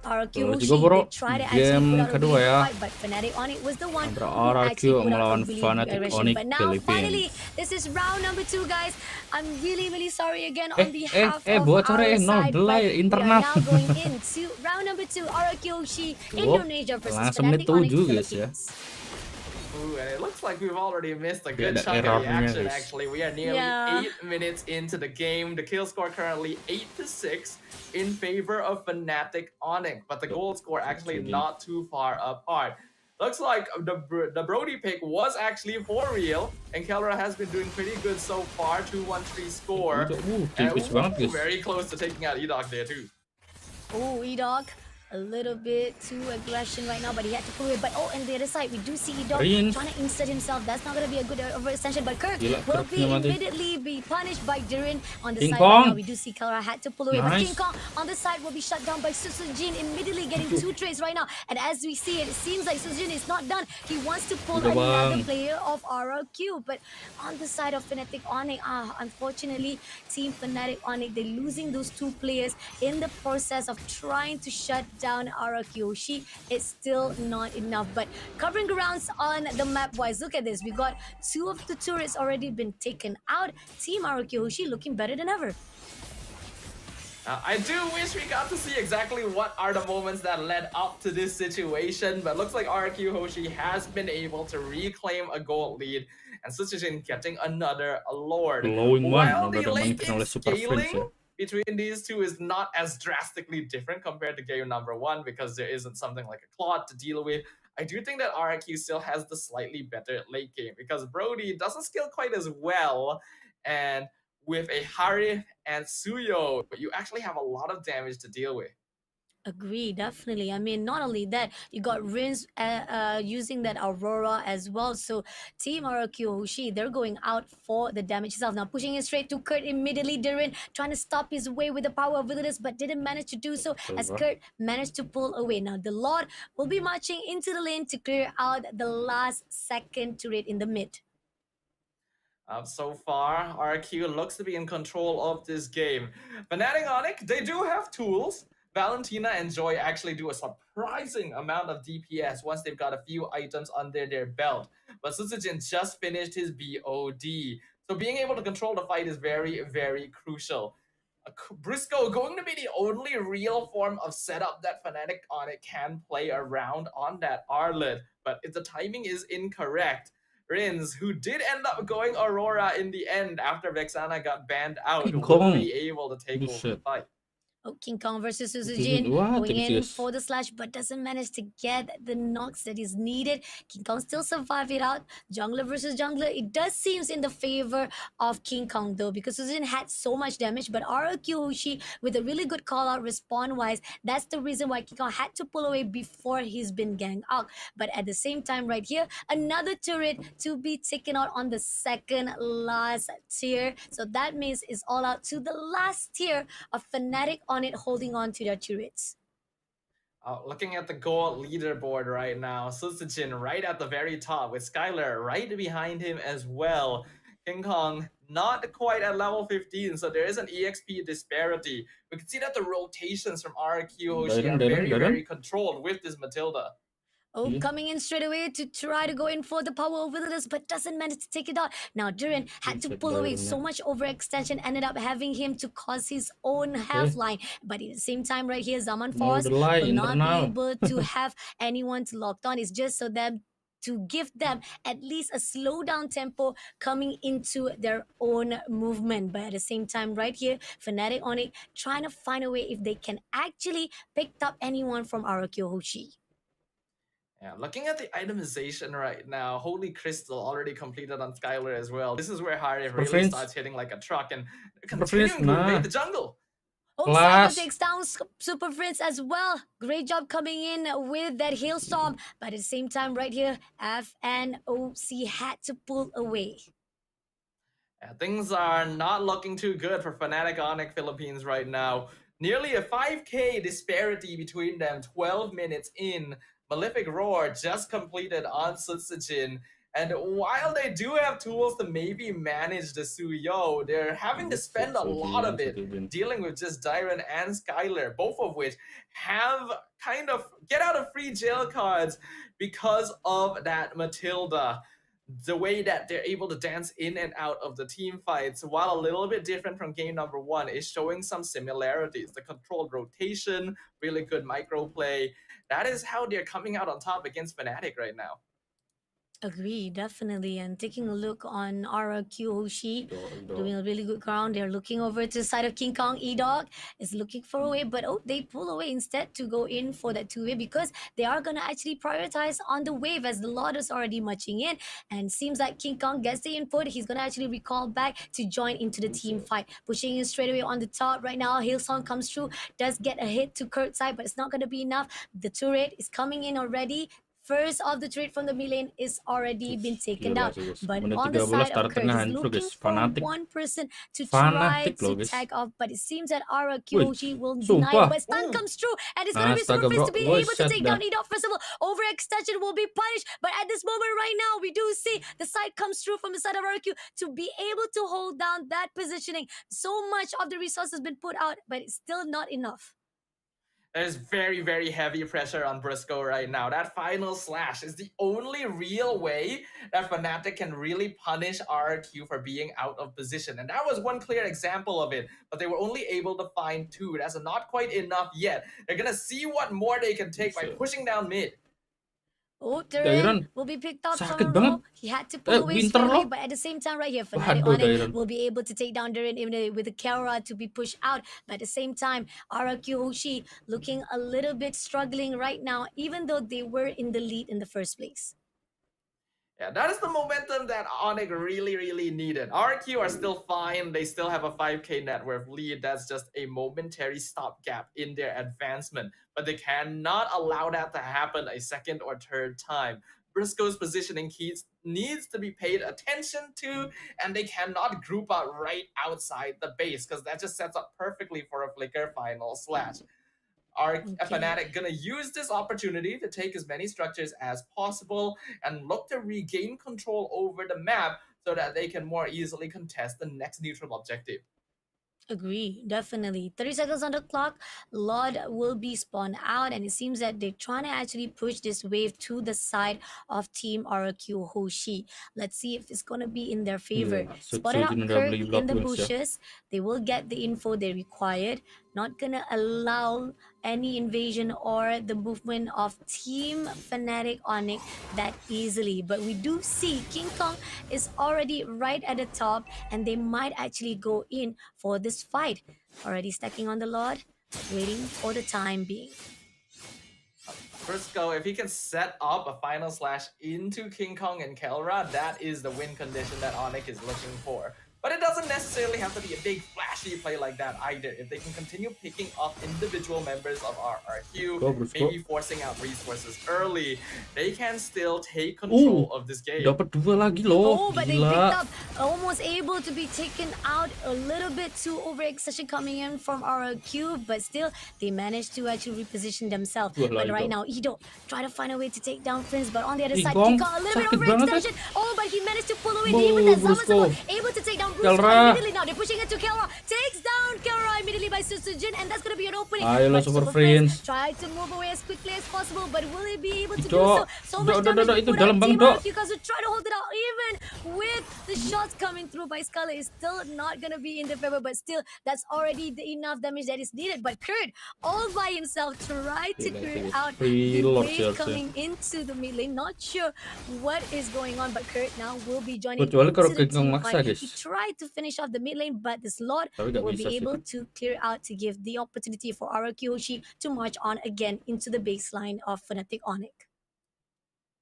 Rrq Juga Hoshi, bro, they try to actually game put out a kedua really ya good fight, but Fnatic Onic was the one antara who Rrq actually put out a melawan really Fnatic good aggression. Onic But now, finally, Philippines. this is round number 2, guys. I'm really sorry again on behalf of bocor our no side, delay but we are internal. now going into round number 2, Rrq Hoshi, Indonesia versus langsung menit Fnatic Onic 7 guys ya. Philippines. Ooh, and it looks like we've already missed a good Ada chunk of the errornya, action, guys. actually. We are nearly 8 minutes into the game. The kill score currently 8-6 in favor of Fnatic Onic, but the goal score actually not too far apart. Looks like the Brody pick was actually for real, and Kelra has been doing pretty good so far. 2-1-3 score. And very close to taking out Edog there too. Oh, Edog, a little bit too aggression right now, but he had to pull it. But oh, and the other side, we do see Edog trying to insert himself. That's not going to be a good overextension, but Kirk will be immediately be punished by Durin on the side right now. We do see Kelra had to pull away, but King Kong on the side will be shut down by Susujin, immediately getting 2 trades right now. And as we see it, it seems like Susujin is not done. He wants to pull another player of Rrq, but on the side of Fnatic Onic, unfortunately, Team Fnatic Onic, they're losing those 2 players in the process of trying to shut down Rrq Hoshi. It's still not enough, but covering grounds on the map wise, look at this. We got 2 of the turrets already been taken out. Team Rrq Hoshi looking better than ever. I do wish we got to see exactly what are the moments that led up to this situation, but looks like Rrq Hoshi has been able to reclaim a gold lead, and Susujin getting another Lord. While the late game scaling between these two is not as drastically different compared to game number 1, because there isn't something like a Claude to deal with. I do think that Rrq still has the slightly better late game, because Brody doesn't scale quite as well, and with a Harith and Suyo, but you actually have a lot of damage to deal with. Agree, definitely. I mean, not only that, you got Rins using that Aurora as well. So Team Rrq Hoshi, they're going out for the damage itself. Now pushing it straight to Kurt immediately. Durin trying to stop his way with the power of Villagers, but didn't manage to do so as Kurt managed to pull away. Now the Lord will be marching into the lane to clear out the last second turret in the mid. So far, Rrq looks to be in control of this game. Fnatic Onic, they do have tools. Valentina and Joy actually do a surprising amount of DPS once they've got a few items under their belt. But Susujin just finished his BOD. So being able to control the fight is very crucial. Briscoe going to be the only real form of setup that Fnatic Onic can play around on that Arlet. But if the timing is incorrect, Rins, who did end up going Aurora in the end after Vexana got banned out, will be able to take over the fight. Oh, King Kong versus Susujin going in for the slash, but doesn't manage to get the knocks that is needed. King Kong still survive it out. Jungler versus jungler, it does seems in the favor of King Kong though, because Susujin had so much damage, but Rrq Hoshi with a really good call out respawn wise, that's the reason why King Kong had to pull away before he's been ganged out. But at the same time right here, another turret to be taken out on the second last tier. So that means it's all out to the last tier of Fnatic on it, holding on to their turrets. Looking at the gold leaderboard right now, Susujin right at the very top with Skylar right behind him as well. King Kong not quite at level 15, so there is an EXP disparity. We can see that the rotations from Rrq Hoshi are very controlled with this Matilda. Oh, coming in straight away to try to go in for the power of Villagers, but doesn't manage to take it out. Now Durin had to pull away. So much overextension ended up having him to cause his own half line. But at the same time right here, Zaman Force will not be able to have anyone to lock on. It's just so that to give them at least a slow down tempo coming into their own movement. But at the same time right here, Fnatic Onic trying to find a way if they can actually pick up anyone from Rrq Hoshi. Yeah, looking at the itemization right now, Holy Crystal already completed on Skylar as well. This is where Harry really starts hitting like a truck and continuing to invade the jungle. Oh, Skylar takes down Super Prince as well. Great job coming in with that hailstorm. But at the same time right here, FNOC had to pull away. Yeah, things are not looking too good for Fnatic Onic Philippines right now. Nearly a 5k disparity between them, 12 minutes in. Malefic Roar just completed on Susujin. And while they do have tools to maybe manage the Suyo, they're having to spend a lot of it dealing with just Dyron and Skylar, both of which have kind of get out of free jail cards because of that Matilda. The way that they're able to dance in and out of the team fights, while a little bit different from game number 1, is showing some similarities. The controlled rotation, really good micro play. That is how they're coming out on top against Fnatic right now. Agree, definitely. And taking a look on Rrq Hoshi, doing a really good ground. They're looking over to the side of King Kong. E-Dog is looking for a way, but they pull away instead to go in for that two-way because they are going to actually prioritize on the wave as the Lord is already marching in. And seems like King Kong gets the input. He's going to actually recall back to join into the team fight. Pushing in straight away on the top right now. Hillsong comes through, does get a hit to Kurt's side, but it's not going to be enough. The turret is coming in already. First of the trade from the mid lane is already been taken down. But on the side of Kurt is looking for one person to try to tag off. But it seems that Rrq Hoshi will deny it. But stun comes through and it's going to be super fast to be able to take down E-Dog. First of all, overextension will be punished. But at this moment right now, we do see the side comes through from the side of Rrq to be able to hold down that positioning. So much of the resources has been put out, but it's still not enough. There's very, very heavy pressure on Briscoe right now. That final slash is the only real way that Fnatic can really punish Rrq for being out of position. And that was one clear example of it. But they were only able to find 2. That's not quite enough yet. They're going to see what more they can take by pushing down mid. Oh, Duran will be picked up from Ro. He had to pull away straight away, but at the same time right here, Fnatic Onic will be able to take down Duran even with the Kara to be pushed out. But at the same time, Rrq Hoshi looking a little bit struggling right now, even though they were in the lead in the first place. Yeah, that is the momentum that Onic really, really needed. Rrq are still fine. They still have a 5k net worth lead. That's just a momentary stopgap in their advancement. But they cannot allow that to happen a second or third time. Briscoe's positioning needs to be paid attention to, and they cannot group out right outside the base because that just sets up perfectly for a flicker final slash. Fnatic gonna use this opportunity to take as many structures as possible and look to regain control over the map so that they can more easily contest the next neutral objective. Agree, definitely. 30 seconds on the clock, Lord will be spawned out, and it seems that they're trying to actually push this wave to the side of Team Rrq Hoshi. Let's see if it's going to be in their favor. Spotted out Kirk in the bushes. They will get the info they required. Not going to allow any invasion or the movement of Team Fnatic Onic that easily. But we do see King Kong is already right at the top, and they might actually go in for this fight. Already stacking on the Lord, waiting for the time being. Briscoe, if he can set up a final slash into King Kong and Kelra, that is the win condition that Onic is looking for. But it doesn't necessarily have to be a big flashy play like that either. If they can continue picking up individual members of Rrq, maybe forcing out resources early, they can still take control of this game. Dapat 2 lagi loh. But they picked up, almost able to be taken out a little bit too overextension coming in from Rrq, but still they managed to actually reposition themselves. But right now, Ido try to find a way to take down Prince, but on the other side, King Kong a little bit overextension. Oh, but he managed to pull away. Even that Zama's able to take down immediately now. They're pushing it to Kelra. Takes down Kelra immediately by Susujin, and that's going to be an opening. Super Friends try to move away as quickly as possible, but will he be able to do so? So much damage itu dalam bang, Dok. You guys will try to hold it out, even with the shots coming through by Scala. Is still not going to be in the favor, but still, that's already the enough damage that is needed. But Kurt, all by himself, tried to clear out the wave coming into the mid lane. Not sure what is going on, but Kurt now will be joining into the team fight. He tried to finish off the mid lane, but the slot will be able to clear out to give the opportunity for Rrq Hoshi to march on again into the baseline of Fnatic Onic.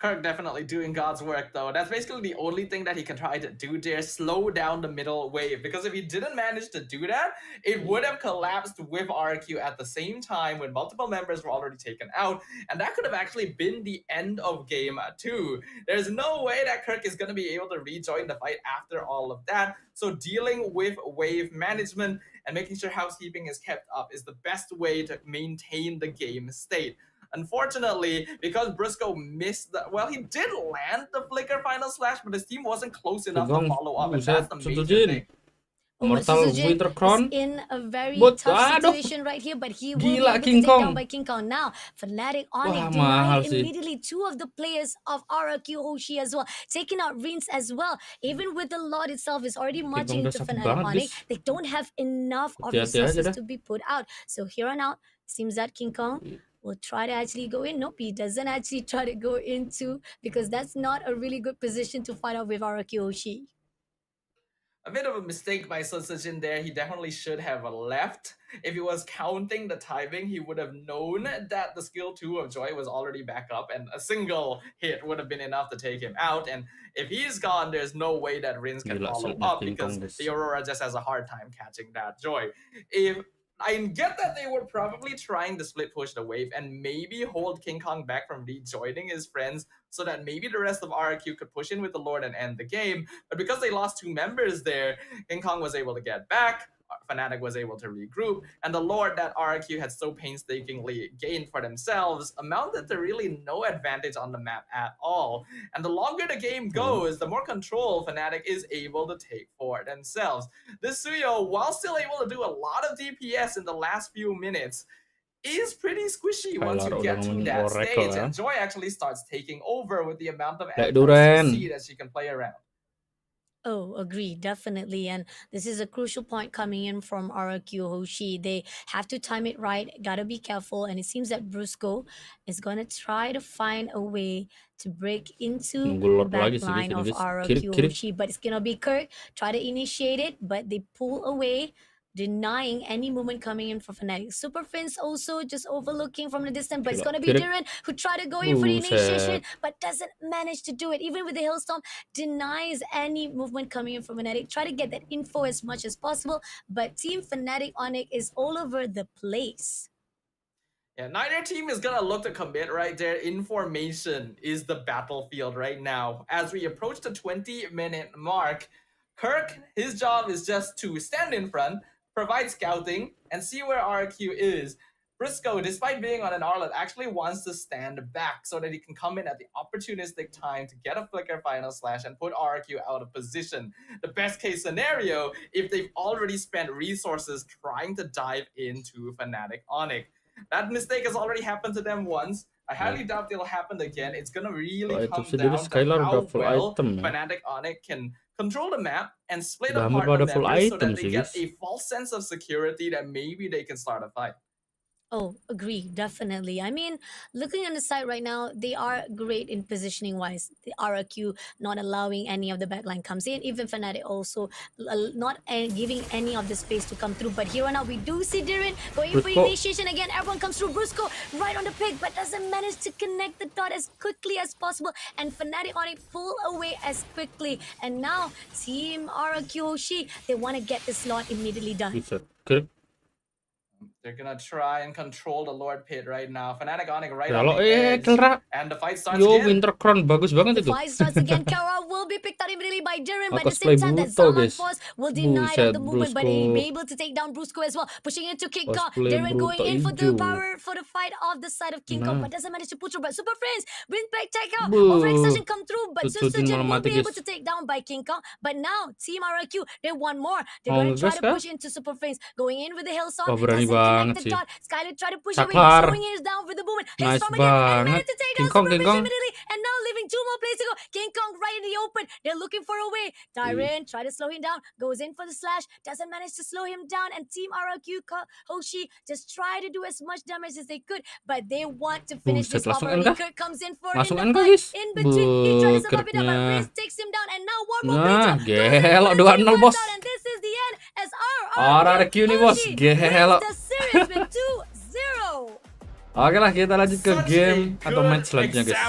Kirk definitely doing God's work though. That's basically the only thing that he can try to do there, slow down the middle wave. Because if he didn't manage to do that, it would have collapsed with Rrq at the same time when multiple members were already taken out. And that could have actually been the end of game 2. There's no way that Kirk is going to be able to rejoin the fight after all of that. So dealing with wave management and making sure housekeeping is kept up is the best way to maintain the game state. Unfortunately, because Briscoe missed the... Well, he did land the flicker final slash, but his team wasn't close enough to follow up, and that's the major thing. Mortal Winter Crown. in a very But tough aduh, situation right here, but he will be gila able to King take Kong. down by King Kong. Now, Fnatic Onic Wah, mahal denied sih. immediately two of the players of Rrq Hoshi as well, taking out Rins as well. Even with the Lord itself is already King marching Kong udah into sakit Fnatic banget, Onic. guys. They don't have enough of Hati-hati aja resources dah. to be put out. So here on out, seems that King Kong will try to actually go in. Nope, he doesn't actually try to go into, because that's not a really good position to fight out with Rrq Hoshi. A bit of a mistake by Sojin there. He definitely should have left. If he was counting the timing, he would have known that the skill 2 of Joy was already back up, and a single hit would have been enough to take him out. And if he's gone, there's no way that Rins can Gila, follow sulitnya up, King because Kong, guys. the Aurora just has a hard time catching that Joy. If I get that they were probably trying to split push the wave and maybe hold King Kong back from rejoining his friends so that maybe the rest of Rrq could push in with the Lord and end the game. But because they lost 2 members there, King Kong was able to get back, Fnatic was able to regroup, and the Lord that Rrq had so painstakingly gained for themselves amounted to really no advantage on the map at all. And the longer the game goes, the more control Fnatic is able to take for themselves. This Suyo, while still able to do a lot of DPS in the last few minutes, is pretty squishy once you get to that stage, and Joy actually starts taking over with the amount of FCC that she can play around. Oh, agree, definitely. And this is a crucial point coming in from Rrq Hoshi. They have to time it right, gotta be careful. And it seems that Brusco is gonna try to find a way to break into the back line of Rrq Hoshi. But it's gonna be Kirk, try to initiate it, but they pull away, denying any movement coming in for Fnatic. Super Fins also just overlooking from the distance, but it's gonna be Diren who tried to go in for the initiation, but doesn't manage to do it. Even with the Hailstorm, denies any movement coming in from Fnatic. Try to get that info as much as possible, but Team Fnatic Onic is all over the place. Yeah, neither team is gonna look to commit right there. Information is the battlefield right now. As we approach the 20-minute mark, Kirk, his job is just to stand in front, provide scouting, and see where Rrq is. Briscoe, despite being on an Arlet, actually wants to stand back so that he can come in at the opportunistic time to get a flicker final slash and put Rrq out of position. The best case scenario, if they've already spent resources trying to dive into Fnatic Onic. That mistake has already happened to them once. I highly doubt it'll happen again. It's gonna really come down to how well Fnatic Onic can control the map and split apart the members so that they get a false sense of security that maybe they can start a fight. Oh, agree, definitely. I mean, looking on the side right now, they are great in positioning wise. The Rrq not allowing any of the backline comes in, even Fnatic also not giving any of the space to come through. But here on out, we do see Diren going for initiation again. Everyone comes through. Brusco right on the pick, but doesn't manage to connect the dot as quickly as possible. And Fnatic Onic pull away as quickly. And now, Team Rrq Hoshi, they want to get this lot immediately done. They're gonna try and control the Lord Pit right now. Fnatic Onic right on the edge. And the fight starts again. Winter Crown bagus banget itu. The fight starts again. Kara will be picked out immediately by Diren, but at the same time that Zaman Force will deny the movement, but he'll be able to take down Brusco as well. Pushing into King Kong. Diren going in for the power for the fight off the side of King Kong, but doesn't manage to push through. But Super Friends, bring back take out. Overextension come through, but Sujin will be able to take down by King Kong. But now, Team Rrq, they want more. They're going to try to push into Super Friends. Going in with the Hailstorm. Berani banget sih. Skyler try to push away, slowing it down for the movement. Nice again, and managed to take down King Kong, immediately, and now leaving 2 more plays to go. King Kong right in the open. They're looking for a way. Diren try to slow him down, goes in for the slash, doesn't manage to slow him down, and Team Rrq Hoshi just try to do as much damage as they could, but they want to finish this off early. Kirk comes in for in between. He tries to survive it up, but Riz takes him down, and now one more gelo 2-0 bos. And this is the end as Rrq nih bos, gelo. with 2-0. Oke lah, kita lanjut ke game atau match selanjutnya guys.